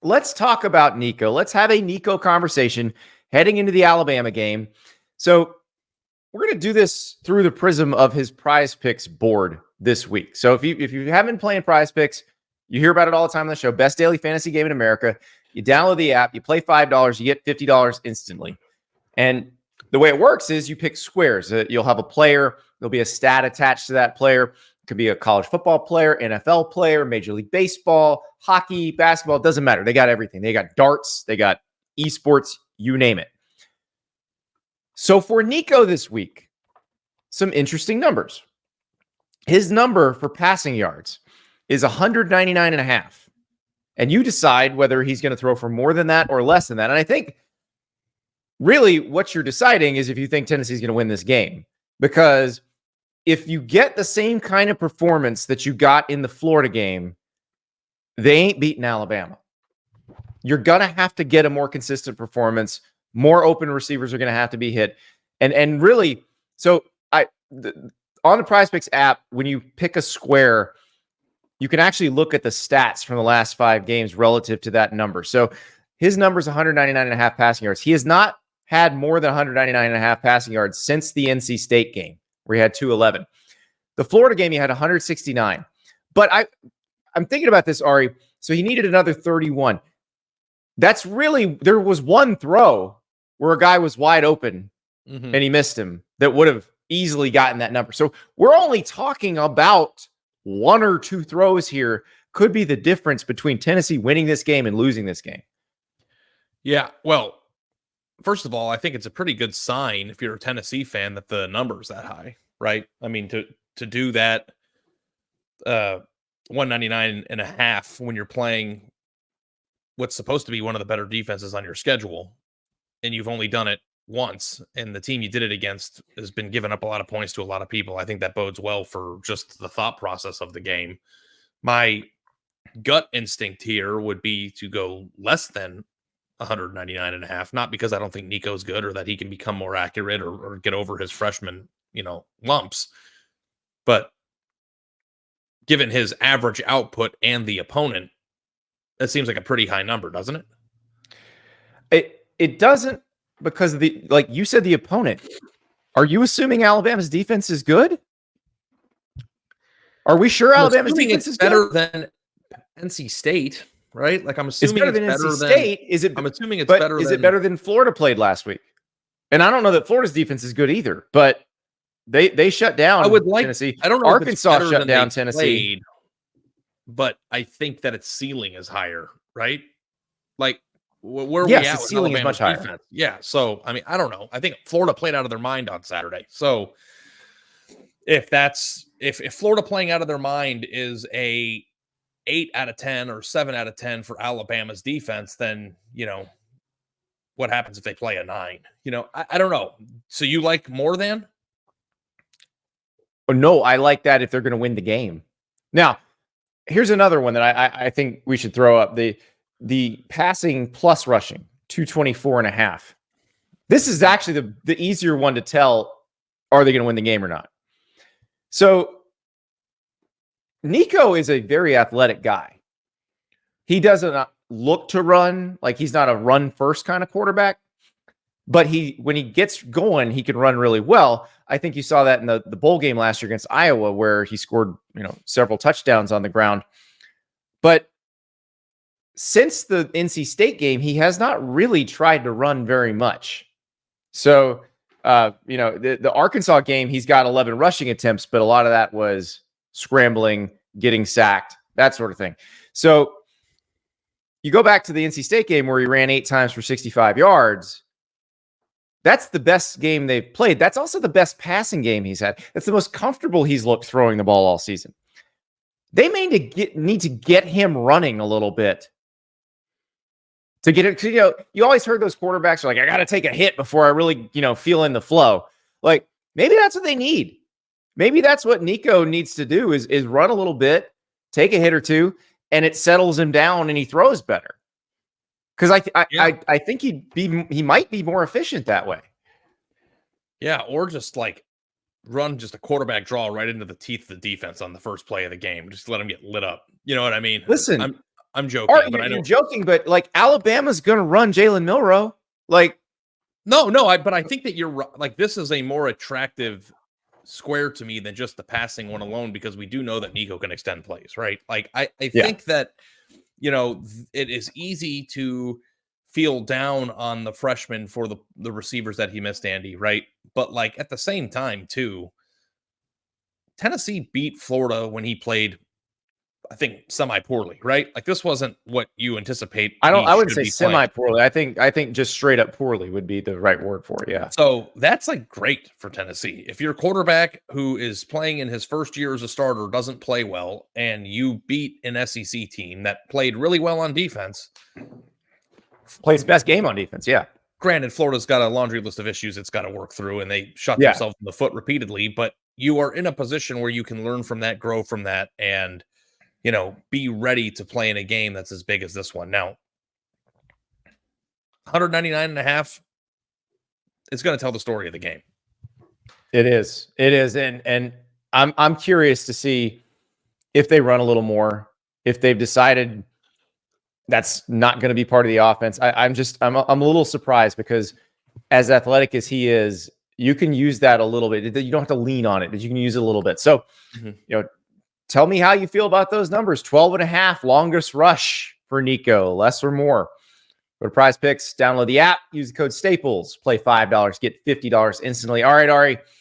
let's talk about Nico. Let's have a Nico conversation heading into the Alabama game. So we're going to do this through the prism of his PrizePicks board this week. So if you haven't been playing PrizePicks, you hear about it all the time on the show. Best daily fantasy game in America. You download the app, you play $5, you get $50 instantly. And the way it works is you pick squares. You'll have a player. There'll be a stat attached to that player. It could be a college football player, NFL player, Major League Baseball, hockey, basketball. It doesn't matter. They got everything. They got darts. They got esports. You name it. So for Nico this week, some interesting numbers. His number for passing yards is 199.5. And you decide whether he's going to throw for more than that or less than that. And I think really what you're deciding is if you think Tennessee's going to win this game. Because if you get the same kind of performance that you got in the Florida game, they ain't beating Alabama. You're going to have to get a more consistent performance. More open receivers are going to have to be hit. And really, so on the PrizePicks app, when you pick a square, you can actually look at the stats from the last 5 games relative to that number. So his number is 199.5 passing yards. He has not had more than 199.5 passing yards since the NC State game, where he had 211. The Florida game, he had 169. But I'm thinking about this, Ari. So he needed another 31. That's really, there was one throw where a guy was wide open and he missed him that would have easily gotten that number. So we're only talking about 1 or 2 throws here could be the difference between Tennessee winning this game and losing this game. Yeah, well, first of all, I think it's a pretty good sign if you're a Tennessee fan that the number's that high, right? I mean, to do that 199.5 when you're playing what's supposed to be one of the better defenses on your schedule, and you've only done it once, and the team you did it against has been giving up a lot of points to a lot of people. I think that bodes well for just the thought process of the game. My gut instinct here would be to go less than 199.5, not because I don't think Nico's good or that he can become more accurate or get over his freshman, lumps, but given his average output and the opponent, that seems like a pretty high number, doesn't it? It doesn't, because of like you said, the opponent. Are you assuming Alabama's defense is good? Are we sure Alabama's defense is better good? than NC State, right? Like I'm assuming it's better than NC State. I'm assuming it's better. Is it better than Florida played last week? And I don't know that Florida's defense is good either, but they shut down Tennessee. I don't know. Arkansas shut down Tennessee. Played, but I think that its ceiling is higher, right? Like where we at? The ceiling is much higher. Defense? Yeah. So I mean, I don't know. I think Florida played out of their mind on Saturday. So if Florida playing out of their mind is a 8 out of 10 or 7 out of 10 for Alabama's defense, then what happens if they play a 9? I don't know. So you like more than? No, I like that if they're going to win the game. Now, here's another one that I think we should throw up. The passing plus rushing, 224.5. This is actually the easier one to tell, are they going to win the game or not? So Nico is a very athletic guy. He doesn't look to run, like he's not a run first kind of quarterback, but when he gets going, he can run really well. I think you saw that in the bowl game last year against Iowa, where he scored, several touchdowns on the ground. But since the NC State game, he has not really tried to run very much. So, the Arkansas game, he's got 11 rushing attempts, but a lot of that was scrambling, getting sacked, that sort of thing. So you go back to the NC State game where he ran 8 times for 65 yards. That's the best game they've played. That's also the best passing game he's had. That's the most comfortable he's looked throwing the ball all season. They may need to get him running a little bit to get it. You always heard those quarterbacks are like, I got to take a hit before I really, feel in the flow. Like maybe that's what they need. Maybe that's what Nico needs to do is run a little bit, take a hit or two, and it settles him down and he throws better. Because I think he might be more efficient that way. Yeah, or just like run just a quarterback draw right into the teeth of the defense on the first play of the game. Just let him get lit up. You know what I mean? Listen, I'm joking, but I know you're joking, but like Alabama's going to run Jalen Milroe. Like, no, but I think that you're like, this is a more attractive square to me than just the passing one alone, because we do know that Nico can extend plays, right? Like, I think that, you know, it is easy to feel down on the freshman for the receivers that he missed, Andy, right? But like at the same time, too, Tennessee beat Florida when he played, I think, semi poorly, right? Like, this wasn't what you anticipate. I wouldn't say semi poorly. I think just straight up poorly would be the right word for it. Yeah. So that's like great for Tennessee. If your quarterback who is playing in his first year as a starter doesn't play well, and you beat an SEC team that played really well on defense, plays best game on defense. Yeah. Granted, Florida's got a laundry list of issues it's got to work through, and they shot themselves in the foot repeatedly, but you are in a position where you can learn from that, grow from that, and, you know, be ready to play in a game that's as big as this one. Now, 199.5 is going to tell the story of the game. It is. And I'm curious to see if they run a little more, if they've decided that's not going to be part of the offense. I'm a little surprised, because as athletic as he is, you can use that a little bit. You don't have to lean on it, but you can use it a little bit. So, you know, tell me how you feel about those numbers. 12.5 longest rush for Nico, less or more. Go to PrizePicks, download the app, use the code Staples, play $5, get $50 instantly. All right, Ari,